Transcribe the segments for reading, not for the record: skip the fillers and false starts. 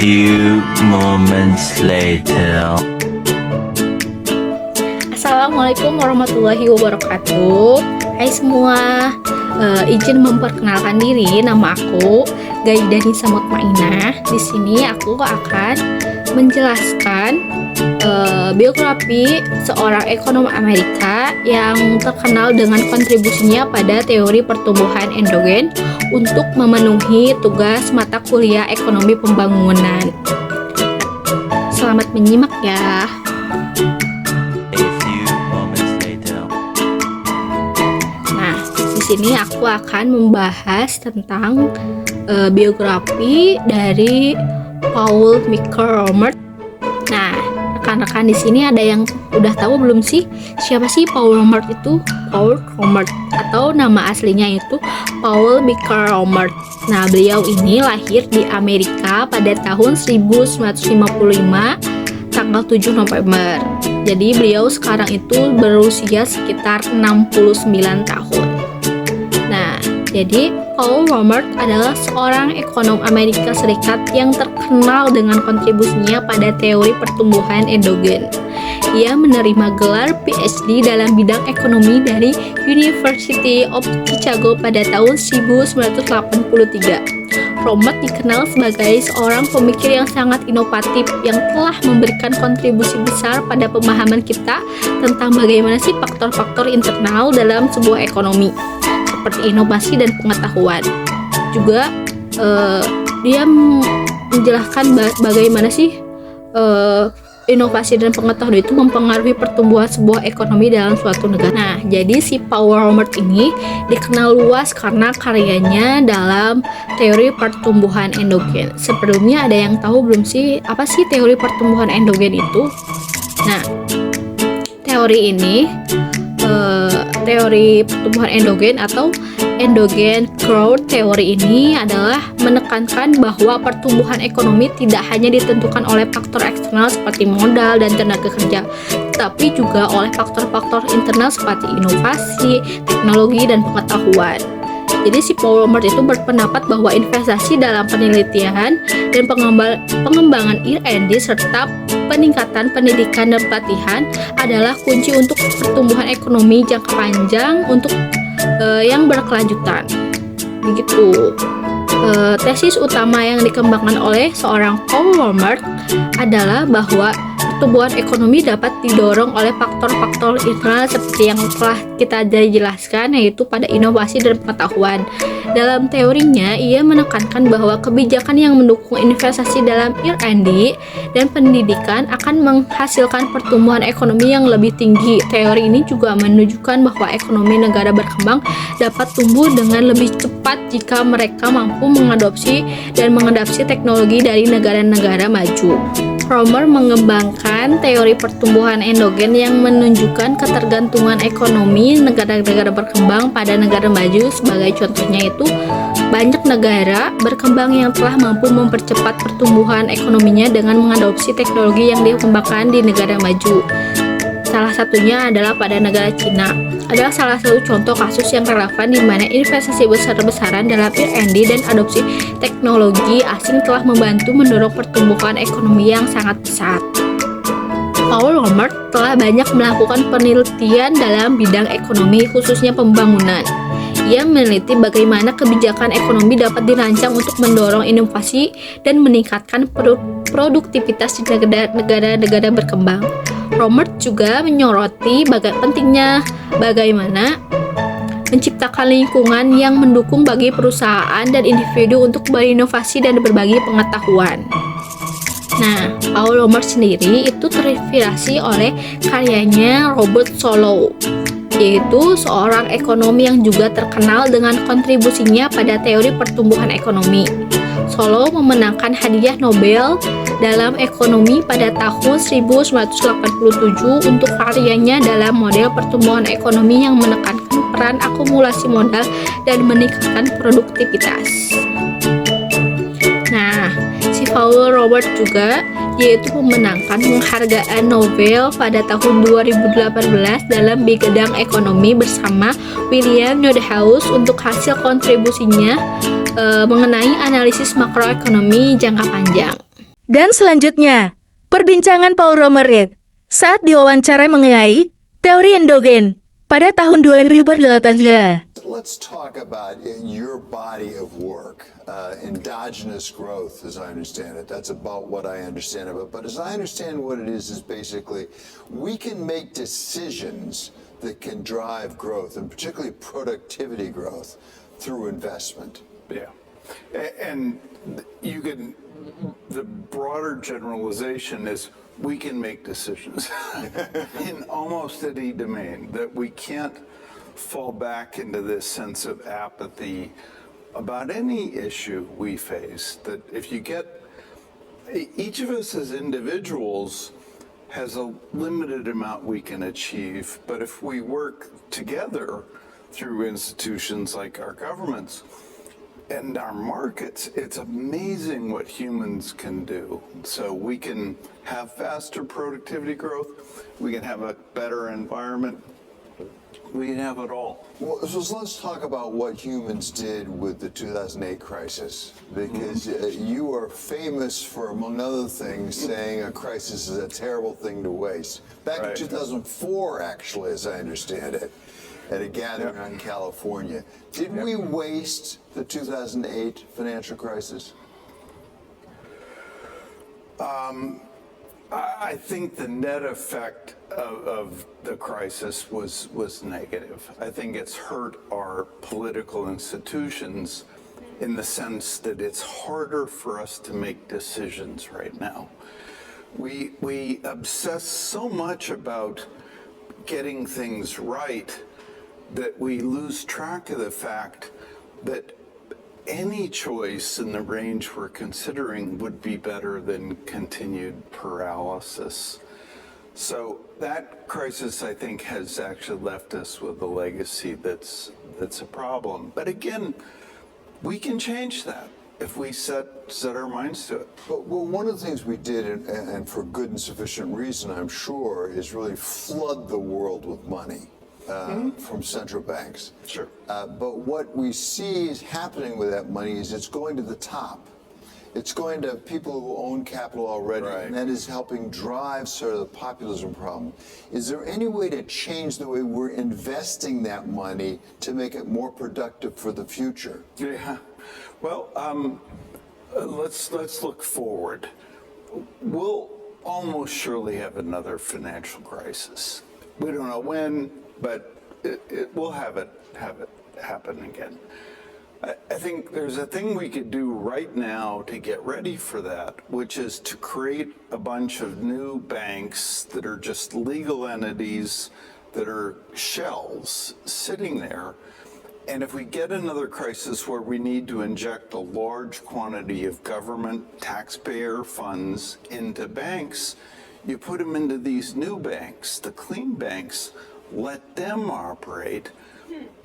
few moments later. Assalamualaikum warahmatullahi wabarakatuh. Hai semua, izin memperkenalkan diri. Nama aku Gaida Nisa Mutmainah. Di sini aku akan menjelaskan biografi seorang ekonom Amerika yang terkenal dengan kontribusinya pada teori pertumbuhan endogen untuk memenuhi tugas mata kuliah ekonomi pembangunan. Selamat menyimak ya. Nah, di sini aku akan membahas tentang biografi dari Paul Michael Romert. Nah, rekan-rekan di sini ada yang udah tahu belum sih siapa sih Paul Romert itu? Paul Romert atau nama aslinya itu Paul Michael Romert. Nah, beliau ini lahir di Amerika pada tahun 1955 tanggal 7 November. Jadi beliau sekarang itu berusia sekitar 69 tahun. Nah, jadi Paul Romert adalah seorang ekonom Amerika Serikat yang terkenal dengan kontribusinya pada teori pertumbuhan endogen. Ia menerima gelar PhD dalam bidang ekonomi dari University of Chicago pada tahun 1983. Romert dikenal sebagai seorang pemikir yang sangat inovatif yang telah memberikan kontribusi besar pada pemahaman kita tentang bagaimana sih faktor-faktor internal dalam sebuah ekonomi, seperti inovasi dan pengetahuan. Juga dia menjelaskan bagaimana sih inovasi dan pengetahuan itu mempengaruhi pertumbuhan sebuah ekonomi dalam suatu negara. Nah, jadi si Paul Romert ini dikenal luas karena karyanya dalam teori pertumbuhan endogen. Sebelumnya ada yang tahu belum sih apa sih teori pertumbuhan endogen itu? Nah, teori ini teori pertumbuhan endogen atau endogen growth theory ini adalah menekankan bahwa pertumbuhan ekonomi tidak hanya ditentukan oleh faktor eksternal seperti modal dan tenaga kerja, tapi juga oleh faktor-faktor internal seperti inovasi, teknologi, dan pengetahuan. Jadi si Paul Romert itu berpendapat bahwa investasi dalam penelitian dan pengembangan R&D serta peningkatan pendidikan dan pelatihan adalah kunci untuk pertumbuhan ekonomi jangka panjang untuk yang berkelanjutan. Begitu. Tesis utama yang dikembangkan oleh seorang Paul Romert adalah bahwa pertumbuhan ekonomi dapat didorong oleh faktor-faktor internal seperti yang telah kita jelaskan, yaitu pada inovasi dan pengetahuan. Dalam teorinya, ia menekankan bahwa kebijakan yang mendukung investasi dalam R&D dan pendidikan akan menghasilkan pertumbuhan ekonomi yang lebih tinggi. Teori ini juga menunjukkan bahwa ekonomi negara berkembang dapat tumbuh dengan lebih cepat jika mereka mampu mengadopsi teknologi dari negara-negara maju. Romer mengembangkan teori pertumbuhan endogen yang menunjukkan ketergantungan ekonomi negara-negara berkembang pada negara maju. Sebagai contohnya itu banyak negara berkembang yang telah mampu mempercepat pertumbuhan ekonominya dengan mengadopsi teknologi yang dikembangkan di negara maju. Salah satunya adalah pada negara Cina. Adalah salah satu contoh kasus yang relevan di mana investasi besar-besaran dalam R&D dan adopsi teknologi asing telah membantu mendorong pertumbuhan ekonomi yang sangat pesat. Paul Romert telah banyak melakukan penelitian dalam bidang ekonomi, khususnya pembangunan. Ia meneliti bagaimana kebijakan ekonomi dapat dirancang untuk mendorong inovasi dan meningkatkan produktivitas di negara-negara berkembang. Romert juga menyoroti pentingnya bagaimana menciptakan lingkungan yang mendukung bagi perusahaan dan individu untuk berinovasi dan berbagi pengetahuan. Nah, Paul Romert sendiri itu terinspirasi oleh karyanya Robert Solow, yaitu seorang ekonom yang juga terkenal dengan kontribusinya pada teori pertumbuhan ekonomi. Solow memenangkan hadiah Nobel dalam ekonomi pada tahun 1987 untuk karyanya dalam model pertumbuhan ekonomi yang menekankan peran akumulasi modal dan meningkatkan produktivitas. Nah, si Paul Romert juga yaitu memenangkan penghargaan Nobel pada tahun 2018 dalam bidang ekonomi bersama William Nordhaus untuk hasil kontribusinya mengenai analisis makroekonomi jangka panjang. Dan selanjutnya, perbincangan Paul Romerit saat diwawancara mengenai teori endogen pada tahun 2018. Let's talk about your body of work, endogenous growth, as I understand it. That's about what I understand of it. But as I understand what it is basically we can make decisions that can drive growth, and particularly productivity growth, through investment. Yeah. And you can, the broader generalization is we can make decisions in almost any domain, that we can't fall back into this sense of apathy about any issue we face. That if you get, each of us as individuals has a limited amount we can achieve, but if we work together through institutions like our governments and our markets, it's amazing what humans can do. So we can have faster productivity growth, we can have a better environment, we can have it all. Well, so let's talk about what humans did with the 2008 crisis, because you are famous for, among other things, saying a crisis is a terrible thing to waste. Back in 2004, actually, as I understand it, at a gathering in California. Did we waste the 2008 financial crisis? I think the net effect of the crisis was negative. I think it's hurt our political institutions in the sense that it's harder for us to make decisions right now. We obsess so much about getting things right that we lose track of the fact that any choice in the range we're considering would be better than continued paralysis. So that crisis, I think, has actually left us with a legacy that's a problem. But again, we can change that if we set our minds to it. But well, one of the things we did, and for good and sufficient reason, I'm sure, is really flood the world with money. From central banks. Sure. But what we see is happening with that money is it's going to the top. It's going to people who own capital already, and that is helping drive sort of the populism problem. Is there any way to change the way we're investing that money to make it more productive for the future? Yeah. Well, let's look forward. We'll almost surely have another financial crisis. We don't know when, but it will have it happen again. I think there's a thing we could do right now to get ready for that, which is to create a bunch of new banks that are just legal entities that are shells sitting there. And if we get another crisis where we need to inject a large quantity of government taxpayer funds into banks, you put them into these new banks, the clean banks, let them operate,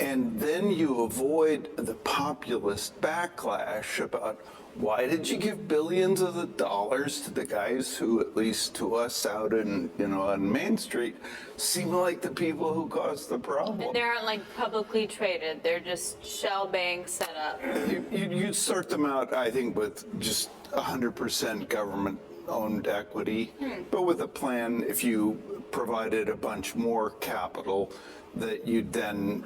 and then you avoid the populist backlash about why did you give billions of the dollars to the guys who, at least to us out in, on Main Street, seem like the people who caused the problem. And they aren't like publicly traded. They're just shell banks set up. You sort them out, I think, with just 100% government owned equity, but with a plan, if you provided a bunch more capital, that you'd then,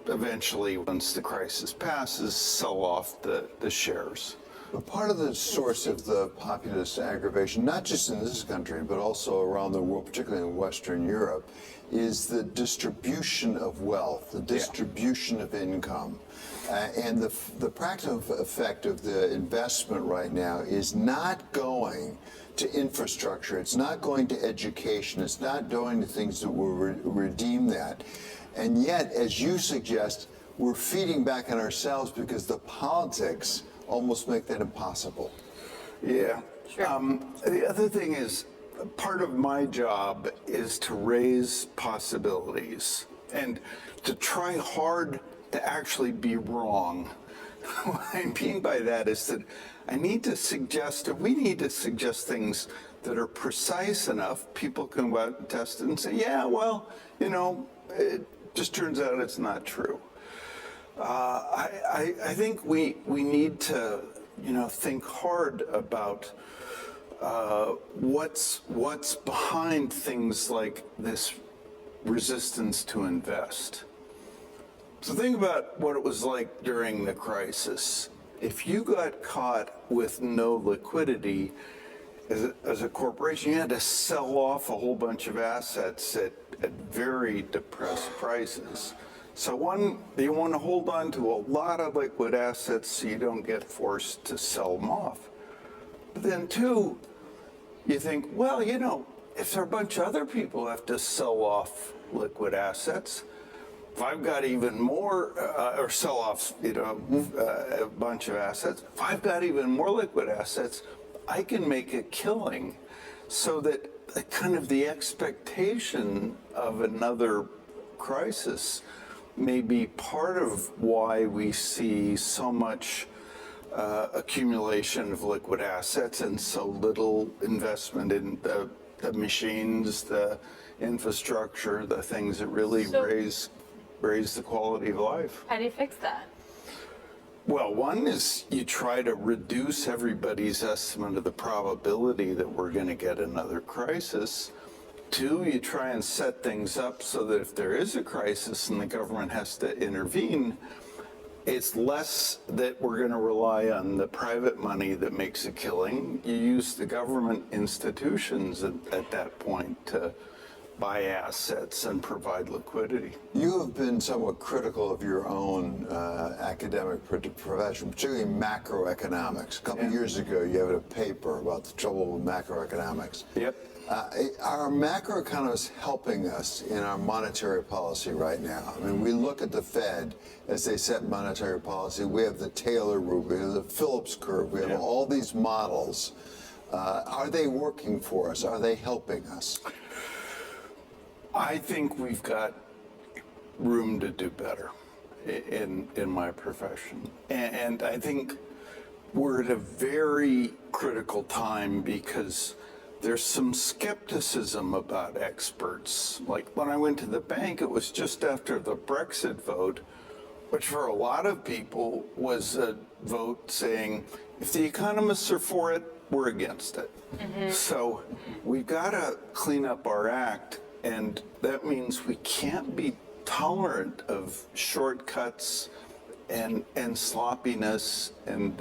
eventually, once the crisis passes, sell off the shares. But part of the source of the populist aggravation, not just in this country, but also around the world, particularly in Western Europe, is the distribution of wealth, the distribution of income. And the practical effect of the investment right now is not going to infrastructure, it's not going to education, it's not going to things that will redeem that. And yet, as you suggest, we're feeding back on ourselves because the politics almost make that impossible. Yeah. Sure. The other thing is, part of my job is to raise possibilities and to try hard to actually be wrong. What I mean by that is that we need to suggest things that are precise enough people can go out and test it and say, yeah, well, it just turns out it's not true. I think we need to, think hard about what's behind things like this resistance to invest. So think about what it was like during the crisis. If you got caught with no liquidity as a corporation, you had to sell off a whole bunch of assets at very depressed prices. So one, you want to hold on to a lot of liquid assets so you don't get forced to sell them off. But then two, you think, well, you know, if there are a bunch of other people who have to sell off liquid assets, if I've got even more, or sell off, you know, a bunch of assets, if I've got even more liquid assets, I can make a killing. So that kind of the expectation of another crisis may be part of why we see so much accumulation of liquid assets and so little investment in the machines, the infrastructure, the things that really raise the quality of life. How do you fix that? Well, one is you try to reduce everybody's estimate of the probability that we're going to get another crisis. Two, you try and set things up so that if there is a crisis and the government has to intervene, it's less that we're going to rely on the private money that makes a killing. You use the government institutions at that point to buy assets and provide liquidity. You have been somewhat critical of your own academic profession, particularly macroeconomics. A couple of years ago, you had a paper about the trouble with macroeconomics. Yep. Are macroeconomists helping us in our monetary policy right now? I mean, we look at the Fed as they set monetary policy. We have the Taylor rule, we have the Phillips curve, we have all these models. Are they working for us? Are they helping us? I think we've got room to do better in my profession. And I think we're at a very critical time because there's some skepticism about experts. Like when I went to the bank, it was just after the Brexit vote, which for a lot of people was a vote saying, if the economists are for it, we're against it. So we've got to clean up our act, and that means we can't be tolerant of shortcuts and sloppiness. And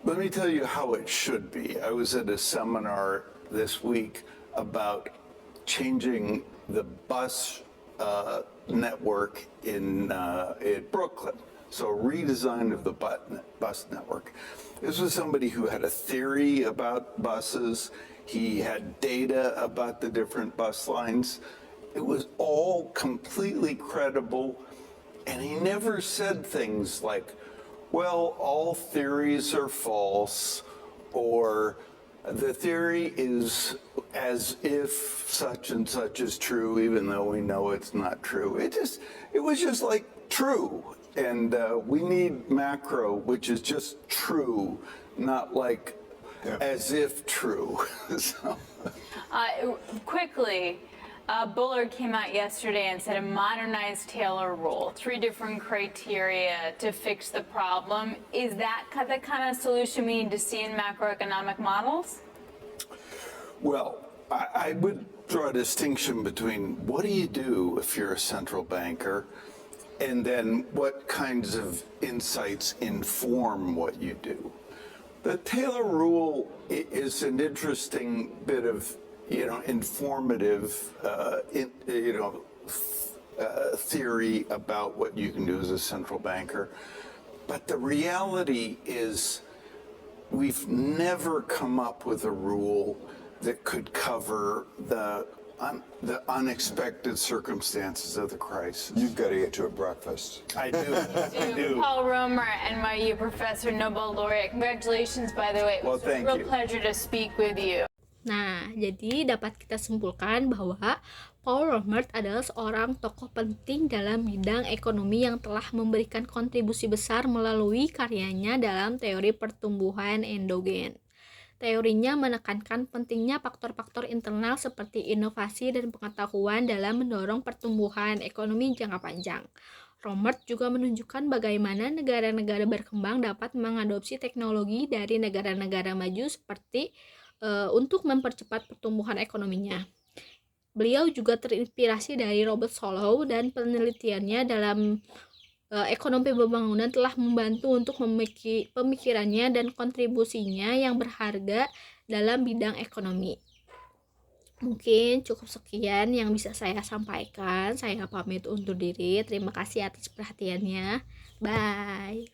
let me tell you how it should be. I was at a seminar this week about changing the bus network in Brooklyn. So a redesign of the bus network. This was somebody who had a theory about buses. He had data about the different bus lines. It was all completely credible. And he never said things like, well, all theories are false, or the theory is as if such and such is true, even though we know it's not true. It was just like true. And we need macro, which is just true, not like as if true. So. Quickly, Bullard came out yesterday and said a modernized Taylor rule, 3 different criteria to fix the problem. Is that the kind of solution we need to see in macroeconomic models? Well, I would draw a distinction between what do you do if you're a central banker, and then what kinds of insights inform what you do. The Taylor rule is an interesting bit of, informative, theory about what you can do as a central banker. But the reality is we've never come up with a rule that could cover the unexpected circumstances of the crisis. You've got to get to a breakfast. I do. I do. Paul Romer, NYU professor, Nobel laureate. Congratulations, by the way. It was a real pleasure to speak with you. Nah, jadi dapat kita simpulkan bahwa Paul Romer adalah seorang tokoh penting dalam bidang ekonomi yang telah memberikan kontribusi besar melalui karyanya dalam teori pertumbuhan endogen. Teorinya menekankan pentingnya faktor-faktor internal seperti inovasi dan pengetahuan dalam mendorong pertumbuhan ekonomi jangka panjang. Robert juga menunjukkan bagaimana negara-negara berkembang dapat mengadopsi teknologi dari negara-negara maju seperti untuk mempercepat pertumbuhan ekonominya. Beliau juga terinspirasi dari Robert Solow dan penelitiannya dalam ekonomi pembangunan telah membantu untuk pemikirannya dan kontribusinya yang berharga dalam bidang ekonomi. Mungkin cukup sekian yang bisa saya sampaikan. Saya pamit undur diri. Terima kasih atas perhatiannya. Bye.